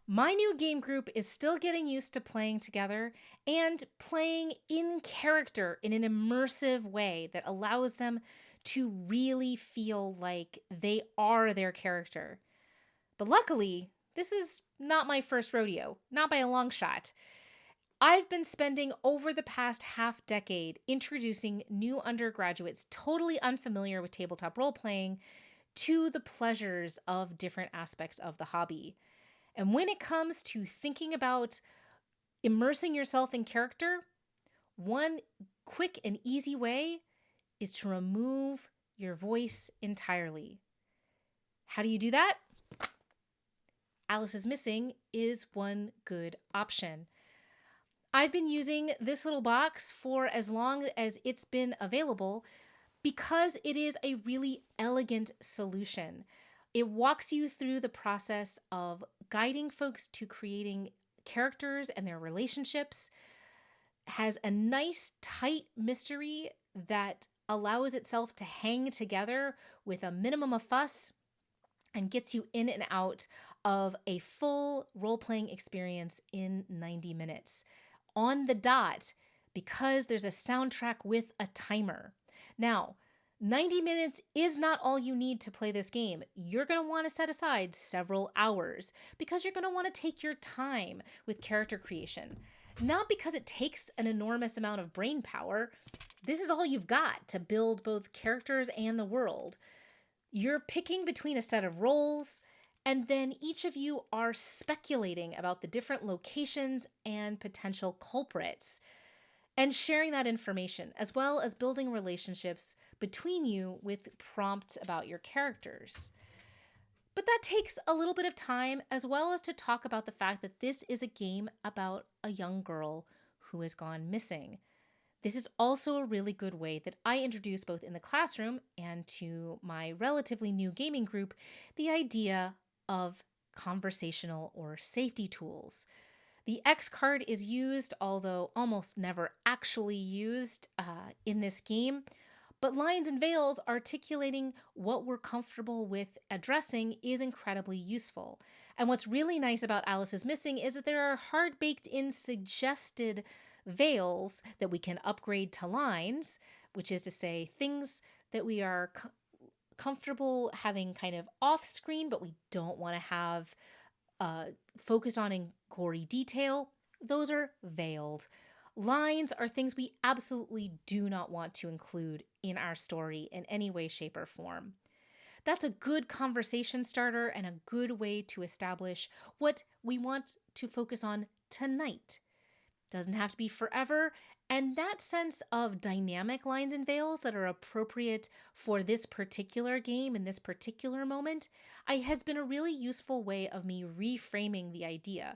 My new game group is still getting used to playing together and playing in character in an immersive way that allows them to really feel like they are their character. But luckily, this is not my first rodeo, not by a long shot. I've been spending over the past half decade introducing new undergraduates totally unfamiliar with tabletop role playing to the pleasures of different aspects of the hobby. And when it comes to thinking about immersing yourself in character, one quick and easy way is to remove your voice entirely. How do you do that? Alice is Missing is one good option. I've been using this little box for as long as it's been available because it is a really elegant solution. It walks you through the process of guiding folks to creating characters and their relationships, has a nice, tight mystery that allows itself to hang together with a minimum of fuss and gets you in and out of a full role playing experience in 90 minutes on the dot because there's a soundtrack with a timer. Now, 90 minutes is not all you need to play this game. You're going to want to set aside several hours because you're going to want to take your time with character creation. Not because it takes an enormous amount of brain power. This is all you've got to build both characters and the world. You're picking between a set of roles, and then each of you are speculating about the different locations and potential culprits and sharing that information, as well as building relationships between you with prompts about your characters. But that takes a little bit of time, as well as to talk about the fact that this is a game about a young girl who has gone missing. This is also a really good way that I introduce both in the classroom and to my relatively new gaming group the idea of conversational or safety tools. The X card is used, although almost never actually used in this game. But lines and veils articulating what we're comfortable with addressing is incredibly useful. And what's really nice about Alice is Missing is that there are hard baked in suggested veils that we can upgrade to lines, which is to say, things that we are comfortable having kind of off screen, but we don't want to have focused on in gory detail. Those are veiled. Lines are things we absolutely do not want to include in our story in any way, shape, or form. That's a good conversation starter and a good way to establish what we want to focus on tonight. Doesn't have to be forever. And that sense of dynamic lines and veils that are appropriate for this particular game in this particular moment has been a really useful way of me reframing the idea.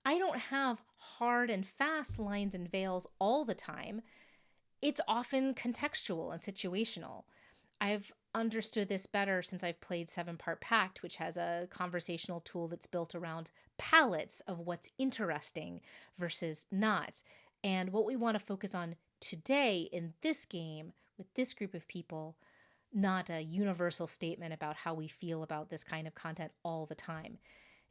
I don't have hard and fast lines and veils all the time. It's often contextual and situational. I've understood this better since I've played 7-Part Pact, which has a conversational tool that's built around palettes of what's interesting versus not. And what we want to focus on today in this game with this group of people, not a universal statement about how we feel about this kind of content all the time.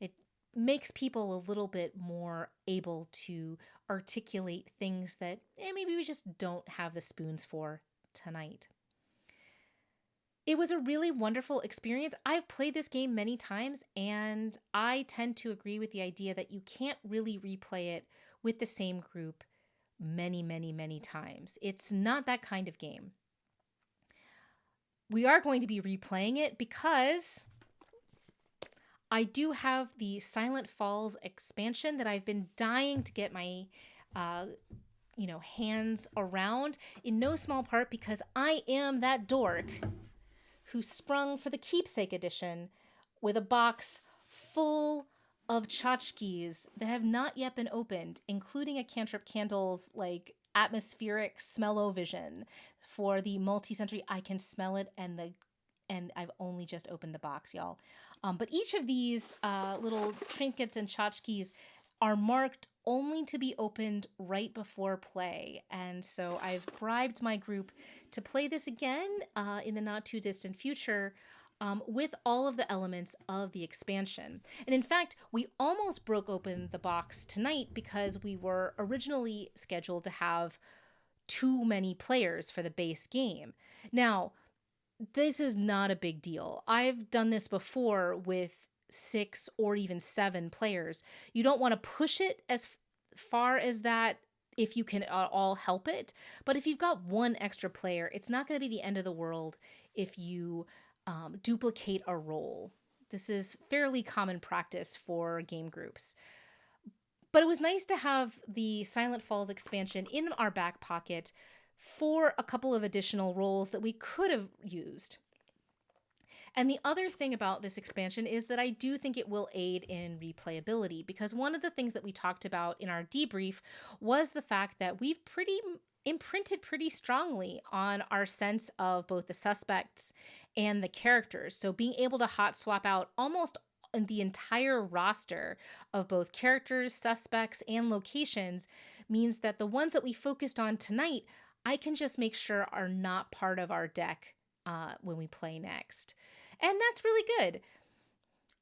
It makes people a little bit more able to articulate things that maybe we just don't have the spoons for tonight. It was a really wonderful experience. I've played this game many times, and I tend to agree with the idea that you can't really replay it with the same group many, many, many times. It's not that kind of game. We are going to be replaying it because I do have the Silent Falls expansion that I've been dying to get my hands around, in no small part because I am that dork who sprung for the keepsake edition with a box full of tchotchkes that have not yet been opened, including a Cantrip Candle's atmospheric smell-o-vision for the multi-sensory. I can smell it, and I've only just opened the box, y'all. But each of these little trinkets and tchotchkes are marked only to be opened right before play. And so I've bribed my group to play this again in the not too distant future with all of the elements of the expansion. And in fact, we almost broke open the box tonight because we were originally scheduled to have too many players for the base game. Now, this is not a big deal. I've done this before with 6 or even 7 players. You don't want to push it as far as that if you can all help it. But if you've got one extra player, it's not going to be the end of the world if you duplicate a role. This is fairly common practice for game groups. But it was nice to have the Silent Falls expansion in our back pocket for a couple of additional roles that we could have used. And the other thing about this expansion is that I do think it will aid in replayability, because one of the things that we talked about in our debrief was the fact that we've imprinted pretty strongly on our sense of both the suspects and the characters. So being able to hot swap out almost the entire roster of both characters, suspects, and locations means that the ones that we focused on tonight, I can just make sure are not part of our deck when we play next. And that's really good.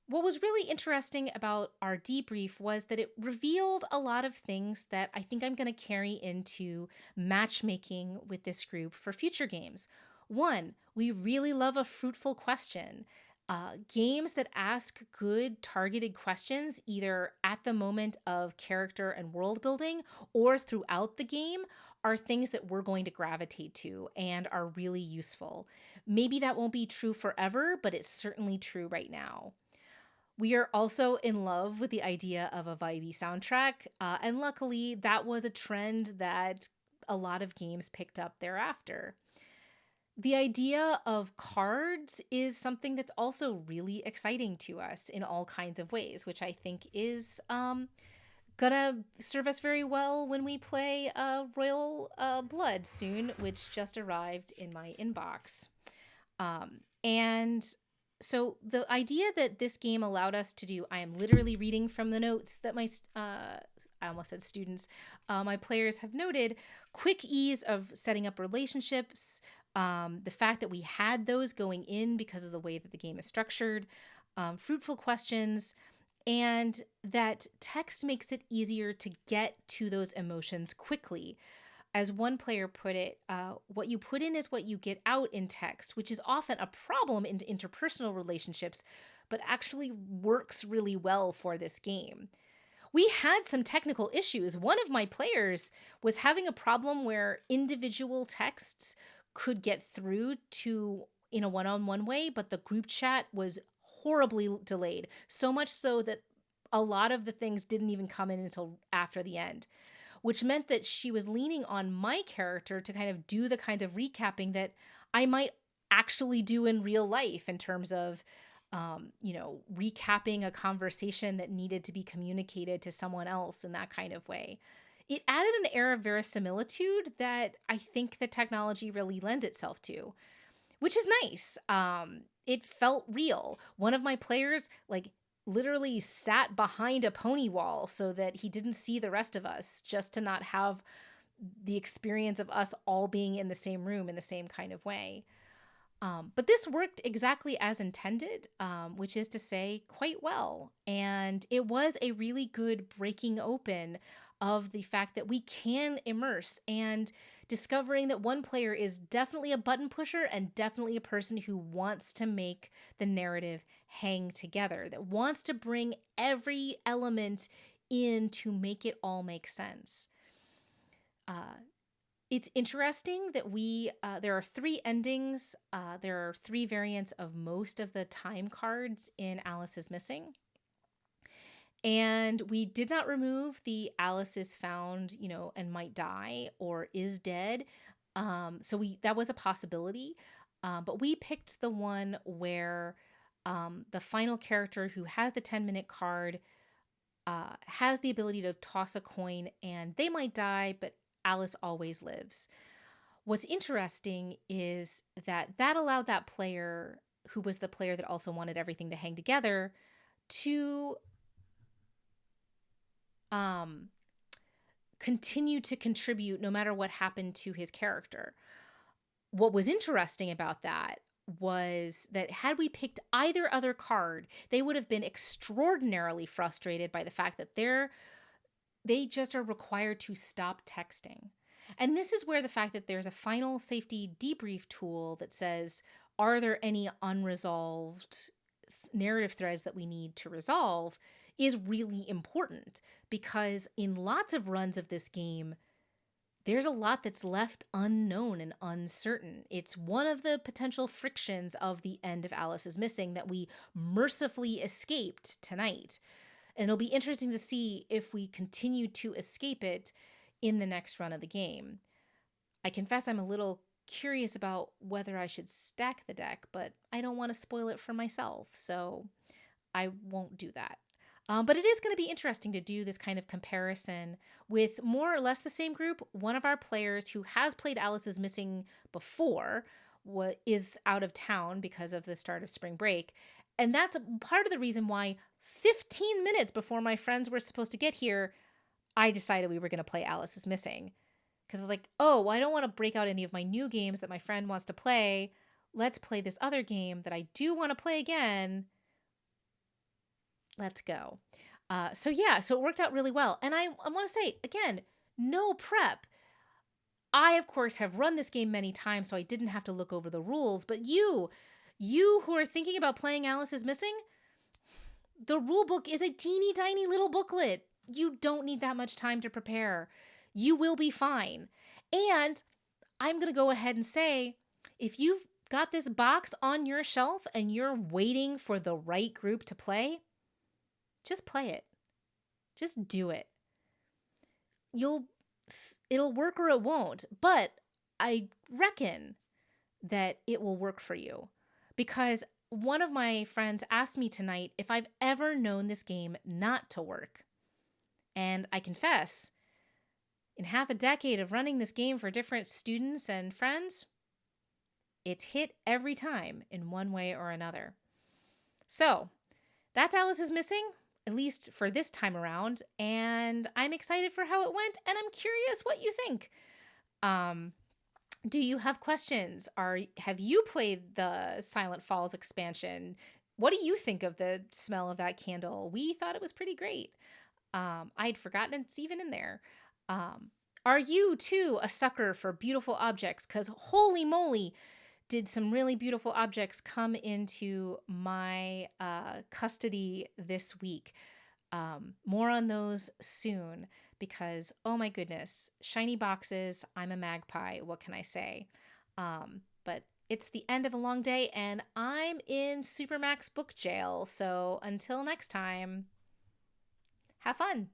What was really interesting about our debrief was that it revealed a lot of things that I think I'm going to carry into matchmaking with this group for future games. One, we really love a fruitful question. Games that ask good targeted questions, either at the moment of character and world building or throughout the game, are things that we're going to gravitate to and are really useful. Maybe that won't be true forever, but it's certainly true right now. We are also in love with the idea of a vibey soundtrack, and luckily that was a trend that a lot of games picked up thereafter. The idea of cards is something that's also really exciting to us in all kinds of ways, which I think is gonna serve us very well when we play Royal Blood soon, which just arrived in my inbox. And so the idea that this game allowed us to do, I am literally reading from the notes that my, I almost said students, my players have noted: quick ease of setting up relationships, the fact that we had those going in because of the way that the game is structured, fruitful questions, and that text makes it easier to get to those emotions quickly. As one player put it, what you put in is what you get out in text, which is often a problem in interpersonal relationships, but actually works really well for this game. We had some technical issues. One of my players was having a problem where individual texts could get through to in a one-on-one way, but the group chat was horribly delayed, so much so that a lot of the things didn't even come in until after the end, which meant that she was leaning on my character to kind of do the kinds of recapping that I might actually do in real life in terms of, recapping a conversation that needed to be communicated to someone else in that kind of way. It added an air of verisimilitude that I think the technology really lends itself to, which is nice. It felt real. One of my players, literally sat behind a pony wall so that he didn't see the rest of us, just to not have the experience of us all being in the same room in the same kind of way. But this worked exactly as intended, which is to say, quite well. And it was a really good breaking open of the fact that we can immerse, and discovering that one player is definitely a button pusher and definitely a person who wants to make the narrative hang together, that wants to bring every element in to make it all make sense. It's interesting that there are 3 endings. There are 3 variants of most of the time cards in Alice is Missing. And we did not remove the Alice is found, and might die or is dead. So that was a possibility. But we picked the one where the final character who has the 10-minute card has the ability to toss a coin, and they might die, but Alice always lives. What's interesting is that allowed that player, who was the player that also wanted everything to hang together, to continue to contribute no matter what happened to his character. What was interesting about that was that had we picked either other card, they would have been extraordinarily frustrated by the fact that they just are required to stop texting. And this is where the fact that there's a final safety debrief tool that says, are there any unresolved narrative threads that we need to resolve, is really important, because in lots of runs of this game, there's a lot that's left unknown and uncertain. It's one of the potential frictions of the end of Alice is Missing that we mercifully escaped tonight. And it'll be interesting to see if we continue to escape it in the next run of the game. I confess I'm a little curious about whether I should stack the deck, but I don't want to spoil it for myself, so I won't do that. But it is going to be interesting to do this kind of comparison with more or less the same group. One of our players who has played Alice is Missing before is out of town because of the start of spring break. And that's part of the reason why 15 minutes before my friends were supposed to get here, I decided we were going to play Alice is Missing. Because I was like, oh, well, I don't want to break out any of my new games that my friend wants to play. Let's play this other game that I do want to play again. Let's go. So it worked out really well. And I want to say, again, no prep. I, of course, have run this game many times, so I didn't have to look over the rules. But you who are thinking about playing Alice is Missing, the rule book is a teeny tiny little booklet. You don't need that much time to prepare. You will be fine. And I'm going to go ahead and say, if you've got this box on your shelf and you're waiting for the right group to play, just play it. Just do it. It'll work or it won't, but I reckon that it will work for you, because one of my friends asked me tonight if I've ever known this game not to work. And I confess, in half a decade of running this game for different students and friends, it's hit every time in one way or another. So that's Alice is Missing, at least for this time around, and I'm excited for how it went, and I'm curious what you think. Do you have questions? Have you played the Silent Falls expansion? What do you think of the smell of that candle? We thought it was pretty great. I'd forgotten it's even in there. Are you too a sucker for beautiful objects? Because holy moly, did some really beautiful objects come into my custody this week. More on those soon, because, oh my goodness, shiny boxes, I'm a magpie, what can I say? But it's the end of a long day, and I'm in Supermax book jail, so until next time, have fun.